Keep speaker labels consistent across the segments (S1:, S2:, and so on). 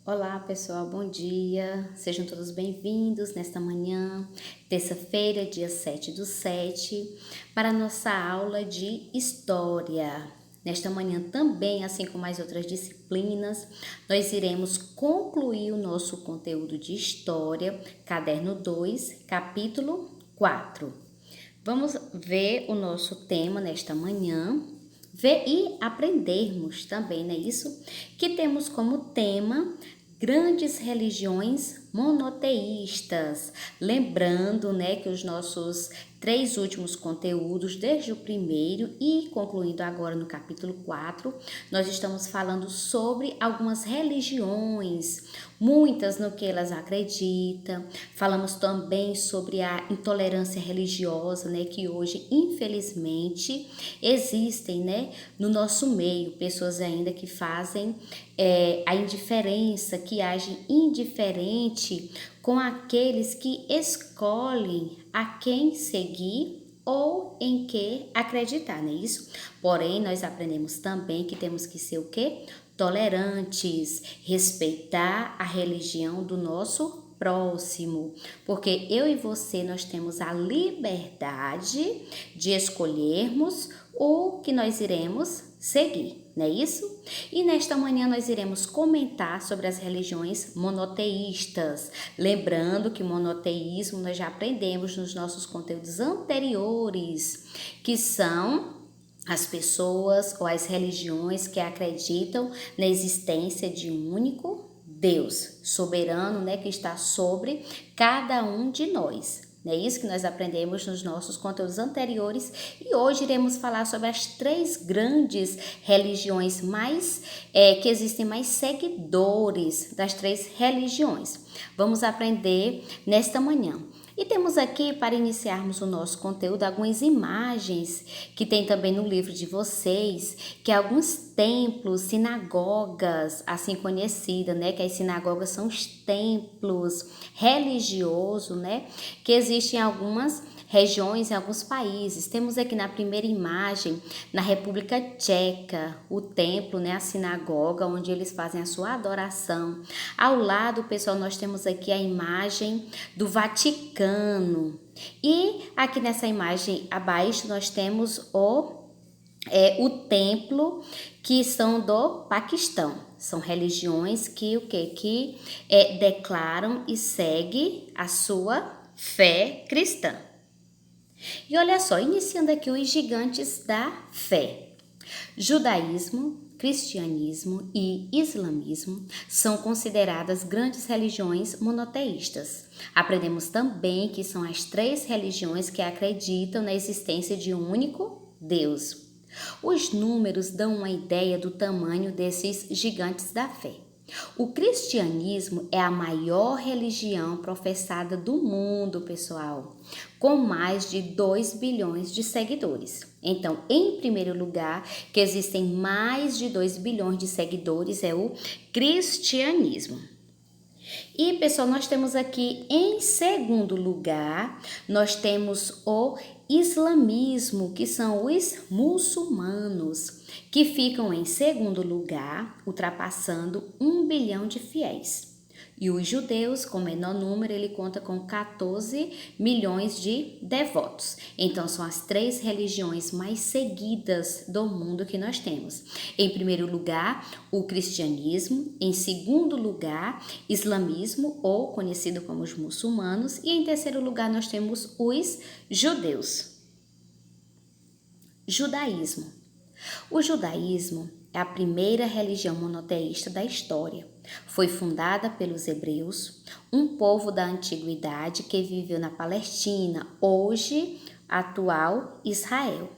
S1: Olá pessoal, bom dia, sejam todos bem-vindos nesta manhã, terça-feira, dia 7/7, para a nossa aula de História. Nesta manhã também, assim como as outras disciplinas, nós iremos concluir o nosso conteúdo de História, Caderno 2, capítulo 4. Vamos ver o nosso tema nesta manhã, ver e aprendermos também, não é isso? Que temos como tema grandes religiões monoteístas. Lembrando, né, que os nossos 3 últimos conteúdos, desde o primeiro e concluindo agora no capítulo 4, nós estamos falando sobre algumas religiões, muitas no que elas acreditam. Falamos também sobre a intolerância religiosa, né, que hoje, infelizmente, existem, né, no nosso meio, pessoas ainda que fazem a indiferença, que agem indiferente com aqueles que escolhem a quem seguir ou em que acreditar, não é isso? Porém, nós aprendemos também que temos que ser o quê? Tolerantes, respeitar a religião do nosso próximo, porque eu e você nós temos a liberdade de escolhermos o que nós iremos seguir, não é isso? E nesta manhã nós iremos comentar sobre as religiões monoteístas, lembrando que monoteísmo nós já aprendemos nos nossos conteúdos anteriores, que são as pessoas ou as religiões que acreditam na existência de um único Deus soberano, né, que está sobre cada um de nós. É isso que nós aprendemos nos nossos conteúdos anteriores e hoje iremos falar sobre as 3 grandes religiões que existem mais seguidores das 3 religiões. Vamos aprender nesta manhã. E temos aqui, para iniciarmos o nosso conteúdo, algumas imagens que tem também no livro de vocês, que é alguns templos, sinagogas, assim conhecidas, né? Que as sinagogas são os templos religiosos, né? Que existem em algumas regiões, em alguns países. Temos aqui na primeira imagem, na República Tcheca, o templo, né, a sinagoga, onde eles fazem a sua adoração. Ao lado, pessoal, nós temos aqui a imagem do Vaticano. E aqui nessa imagem abaixo nós temos o templo que são do Paquistão. São religiões que declaram e seguem a sua fé cristã. E olha só, iniciando aqui os gigantes da fé. Judaísmo, cristianismo e islamismo são consideradas grandes religiões monoteístas. Aprendemos também que são as 3 religiões que acreditam na existência de um único Deus. Os números dão uma ideia do tamanho desses gigantes da fé. O cristianismo é a maior religião professada do mundo, pessoal, com mais de 2 bilhões de seguidores. Então, em primeiro lugar, que existem mais de 2 bilhões de seguidores, é o cristianismo. E, pessoal, nós temos aqui, em segundo lugar, nós temos o islamismo, que são os muçulmanos, que ficam em segundo lugar, ultrapassando 1 bilhão de fiéis. E os judeus, com menor número, ele conta com 14 milhões de devotos. Então, são as 3 religiões mais seguidas do mundo que nós temos. Em primeiro lugar, o cristianismo. Em segundo lugar, islamismo, ou conhecido como os muçulmanos. E em terceiro lugar, nós temos os judeus. Judaísmo. O judaísmo é a primeira religião monoteísta da história. Foi fundada pelos hebreus, um povo da antiguidade que viveu na Palestina, hoje atual Israel.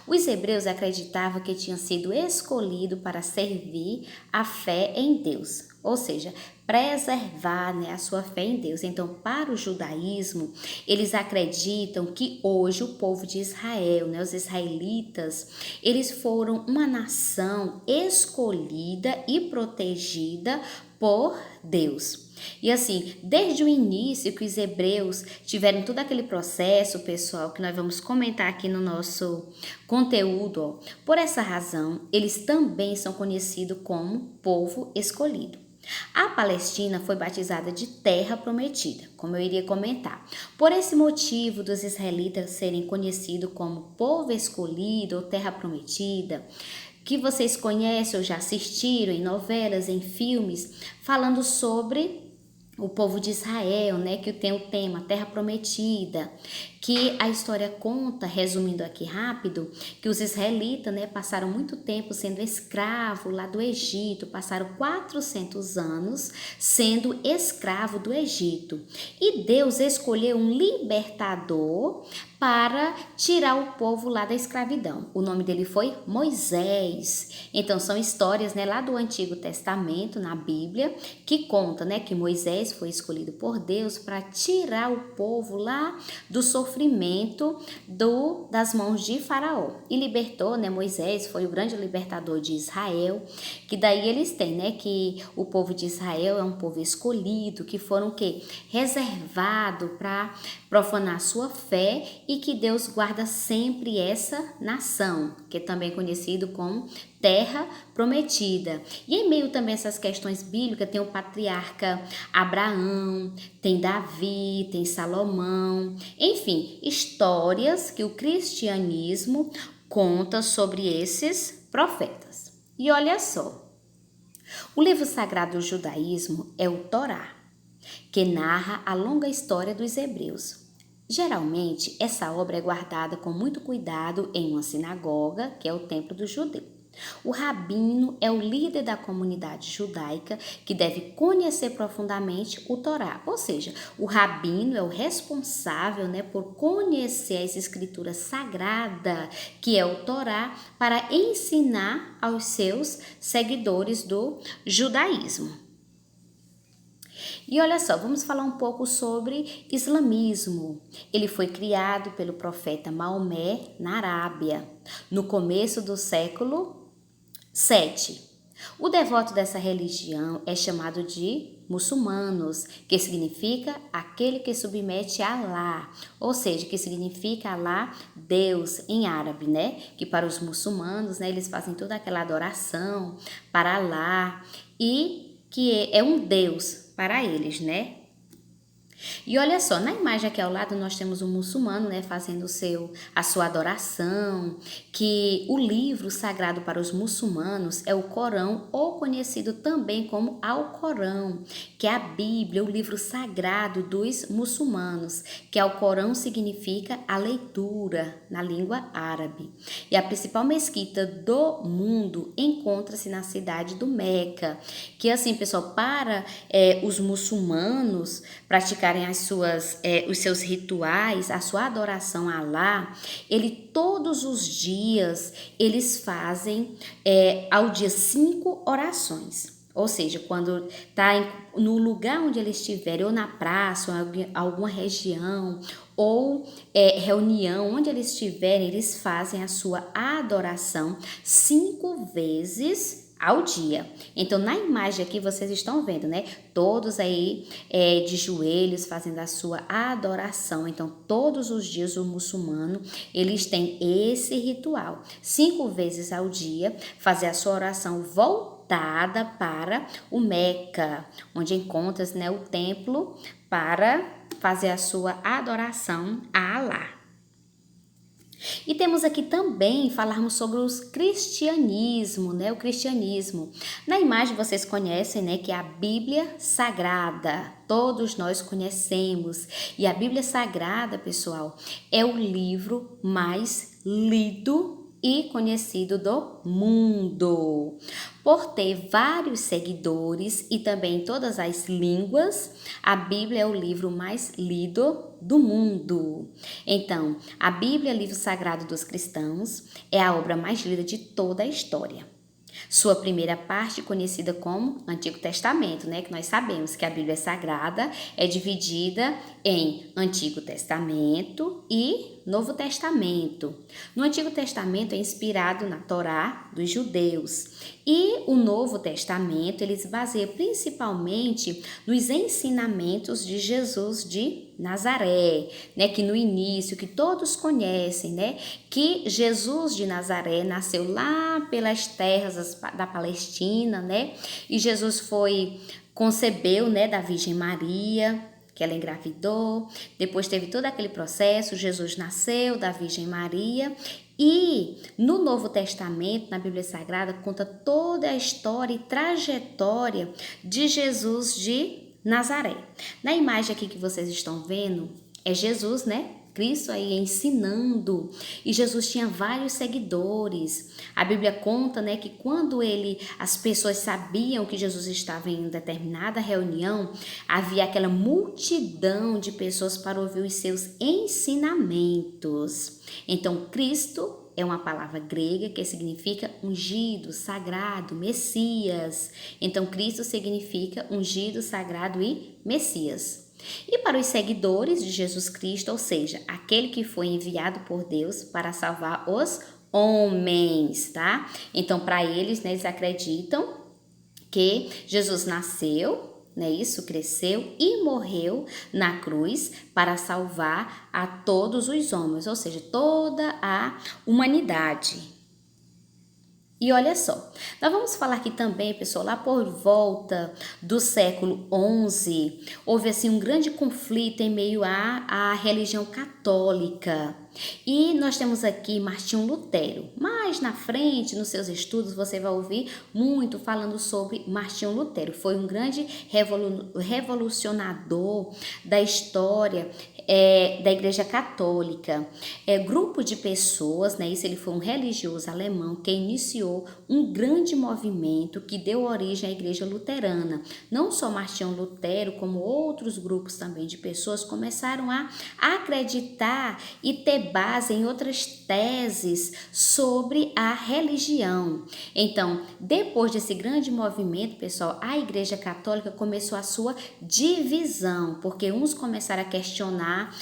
S1: Os hebreus acreditavam que tinham sido escolhidos para servir a fé em Deus, ou seja, preservar, né, a sua fé em Deus. Então, para o judaísmo, eles acreditam que hoje o povo de Israel, né, os israelitas, eles foram uma nação escolhida e protegida por Deus. E assim, desde o início que os hebreus tiveram todo aquele processo, pessoal, que nós vamos comentar aqui no nosso conteúdo, por essa razão, eles também são conhecidos como povo escolhido. A Palestina foi batizada de Terra Prometida, como eu iria comentar. Por esse motivo dos israelitas serem conhecidos como povo escolhido ou Terra Prometida, que vocês conhecem ou já assistiram em novelas, em filmes, falando sobre o povo de Israel, né, que tem o tema Terra Prometida, que a história conta, resumindo aqui rápido, que os israelitas, né, passaram muito tempo sendo escravo lá do Egito, passaram 400 anos sendo escravo do Egito. E Deus escolheu um libertador para tirar o povo lá da escravidão. O nome dele foi Moisés. Então são histórias, né, lá do Antigo Testamento, na Bíblia, que conta, né, que Moisés foi escolhido por Deus para tirar o povo lá do sofrimento das mãos de Faraó. E libertou, né, Moisés foi o grande libertador de Israel, que daí eles têm, né, que o povo de Israel é um povo escolhido, que foram o quê? Reservado para profanar sua fé e que Deus guarda sempre essa nação, que é também conhecido como Terra Prometida. E em meio também a essas questões bíblicas, tem o patriarca Abraão, tem Davi, tem Salomão, enfim, histórias que o cristianismo conta sobre esses profetas. E olha só, o livro sagrado do judaísmo é o Torá, que narra a longa história dos hebreus. Geralmente, essa obra é guardada com muito cuidado em uma sinagoga, que é o templo do judeu. O rabino é o líder da comunidade judaica que deve conhecer profundamente o Torá, ou seja, o rabino é o responsável, né, por conhecer essa escritura sagrada que é o Torá para ensinar aos seus seguidores do judaísmo. E olha só, vamos falar um pouco sobre islamismo. Ele foi criado pelo profeta Maomé na Arábia, no começo do século 7. O devoto dessa religião é chamado de muçulmanos, que significa aquele que submete a Alá, ou seja, que significa Alá, Deus, em árabe, né? Que para os muçulmanos, né, eles fazem toda aquela adoração para Alá e que é um Deus para eles, né? E olha só, na imagem aqui ao lado nós temos um muçulmano, né, fazendo a sua adoração, que o livro sagrado para os muçulmanos é o Corão, ou conhecido também como Alcorão, que é a Bíblia, o livro sagrado dos muçulmanos, que Alcorão significa a leitura na língua árabe. E a principal mesquita do mundo encontra-se na cidade do Meca, que assim, pessoal, para os muçulmanos praticarem os seus rituais, a sua adoração a Alá, todos os dias eles fazem ao dia 5 orações. Ou seja, quando está no lugar onde eles estiverem, ou na praça, ou em alguma região, ou reunião, onde eles estiverem, eles fazem a sua adoração 5 vezes ao dia. Então, na imagem aqui vocês estão vendo, né? Todos aí de joelhos fazendo a sua adoração. Então, todos os dias o muçulmano, eles têm esse ritual. 5 vezes ao dia, fazer a sua oração voltada para o Meca, onde encontra-se, né, o templo para fazer a sua adoração a Alá. E temos aqui também falarmos sobre o cristianismo, né? O cristianismo. Na imagem vocês conhecem, né, que é a Bíblia Sagrada. Todos nós conhecemos. E a Bíblia Sagrada, pessoal, é o livro mais lido e conhecido do mundo. Por ter vários seguidores e também todas as línguas, a Bíblia é o livro mais lido do mundo. Então, a Bíblia, livro sagrado dos cristãos, é a obra mais lida de toda a história. Sua primeira parte, conhecida como Antigo Testamento, né? Que nós sabemos que a Bíblia Sagrada é dividida em Antigo Testamento e Novo Testamento. No Antigo Testamento é inspirado na Torá dos judeus e o Novo Testamento ele se baseia principalmente nos ensinamentos de Jesus de Nazaré, né, que no início, que todos conhecem, né, que Jesus de Nazaré nasceu lá pelas terras da Palestina, né, e Jesus concebeu, né, da Virgem Maria, que ela engravidou, depois teve todo aquele processo, Jesus nasceu da Virgem Maria e no Novo Testamento, na Bíblia Sagrada, conta toda a história e trajetória de Jesus de Nazaré. Na imagem aqui que vocês estão vendo, é Jesus, né? Cristo aí ensinando, e Jesus tinha vários seguidores. A Bíblia conta, né, que quando as pessoas sabiam que Jesus estava em determinada reunião, havia aquela multidão de pessoas para ouvir os seus ensinamentos. Então, Cristo é uma palavra grega que significa ungido, sagrado, Messias. Então, Cristo significa ungido, sagrado e Messias. E para os seguidores de Jesus Cristo, ou seja, aquele que foi enviado por Deus para salvar os homens, tá? Então, para eles, né, eles acreditam que Jesus nasceu, né, isso, cresceu e morreu na cruz para salvar a todos os homens, ou seja, toda a humanidade. E olha só, nós vamos falar aqui também, pessoal, lá por volta do século XI, houve assim um grande conflito em meio à religião católica. E nós temos aqui Martinho Lutero. Mais na frente, nos seus estudos, você vai ouvir muito falando sobre Martinho Lutero. Foi um grande revolucionador da história da Igreja Católica. Grupo de pessoas, né? Isso, ele foi um religioso alemão que iniciou um grande movimento que deu origem à Igreja Luterana. Não só Martinho Lutero, como outros grupos também de pessoas começaram a acreditar e ter base em outras teses sobre a religião. Então, depois desse grande movimento, pessoal, a Igreja Católica começou a sua divisão, porque uns começaram a questionar,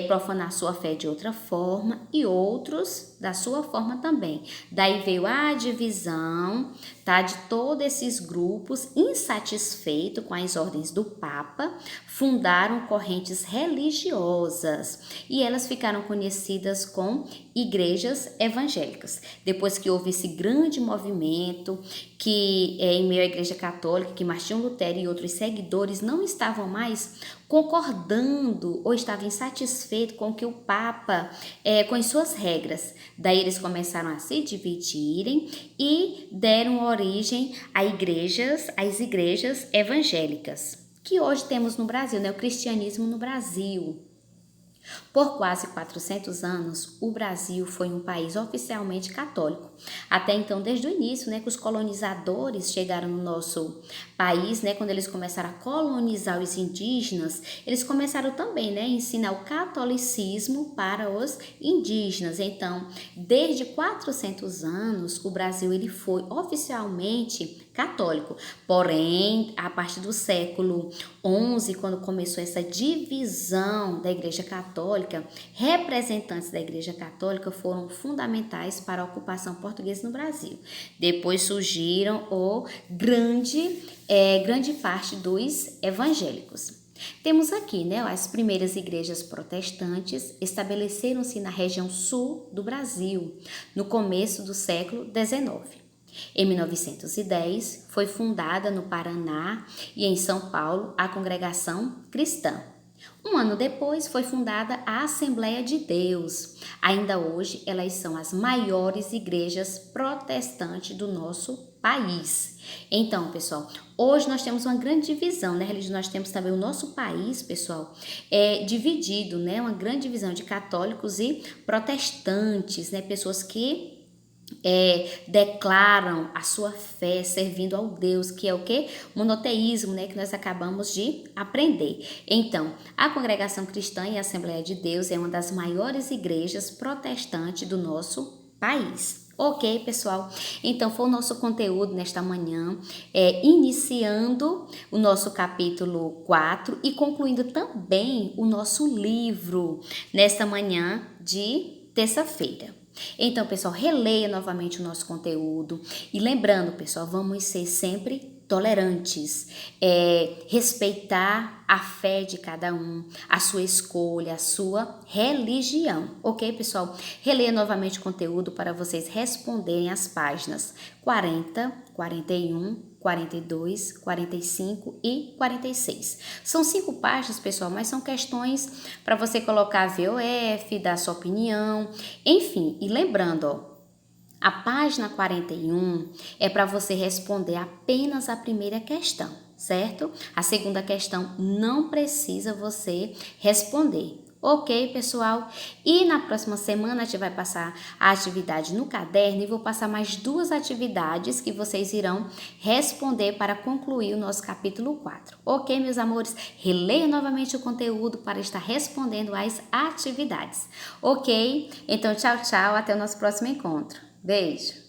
S1: profanar sua fé de outra forma e outros da sua forma também. Daí veio a divisão, tá, de todos esses grupos insatisfeitos com as ordens do Papa, fundaram correntes religiosas e elas ficaram conhecidas como igrejas evangélicas. Depois que houve esse grande movimento que em meio à Igreja Católica, que Martinho Lutero e outros seguidores não estavam mais concordando ou estavam insatisfeitos com que o Papa, com as suas regras. Daí eles começaram a se dividirem e deram origem às igrejas evangélicas, que hoje temos no Brasil, né? O cristianismo no Brasil. Por quase 400 anos, o Brasil foi um país oficialmente católico. Até então, desde o início, né, que os colonizadores chegaram no nosso país, né, quando eles começaram a colonizar os indígenas, eles começaram também, né, a ensinar o catolicismo para os indígenas. Então, desde 400 anos, o Brasil ele foi oficialmente católico. Porém, a partir do século XI, quando começou essa divisão da Igreja Católica, representantes da Igreja Católica foram fundamentais para a ocupação portuguesa no Brasil. Depois surgiram grande parte dos evangélicos. Temos aqui, né, as primeiras igrejas protestantes estabeleceram-se na região sul do Brasil, no começo do século XIX. Em 1910, foi fundada no Paraná e em São Paulo a Congregação Cristã. Um ano depois, foi fundada a Assembleia de Deus. Ainda hoje, elas são as maiores igrejas protestantes do nosso país. Então, pessoal, hoje nós temos uma grande divisão, né? Nós temos também o nosso país, pessoal, dividido, né? Uma grande divisão de católicos e protestantes, né? Pessoas que declaram a sua fé servindo ao Deus, que é o que? Monoteísmo, né? Que nós acabamos de aprender. Então, a Congregação Cristã e a Assembleia de Deus é uma das maiores igrejas protestantes do nosso país. Ok, pessoal? Então, foi o nosso conteúdo nesta manhã, iniciando o nosso capítulo 4 e concluindo também o nosso livro nesta manhã de terça-feira. Então, pessoal, releia novamente o nosso conteúdo e lembrando, pessoal, vamos ser sempre tolerantes, respeitar a fé de cada um, a sua escolha, a sua religião, ok, pessoal? Releia novamente o conteúdo para vocês responderem as páginas 40, 41, 42, 45 e 46. São 5 páginas, pessoal, mas são questões para você colocar VOF, dar sua opinião, enfim. E lembrando, ó, a página 41 é para você responder apenas a primeira questão, certo? A segunda questão não precisa você responder. Ok, pessoal? E na próxima semana a gente vai passar a atividade no caderno e vou passar mais 2 atividades que vocês irão responder para concluir o nosso capítulo 4. Ok, meus amores? Releia novamente o conteúdo para estar respondendo às atividades. Ok? Então, tchau, tchau. Até o nosso próximo encontro. Beijo!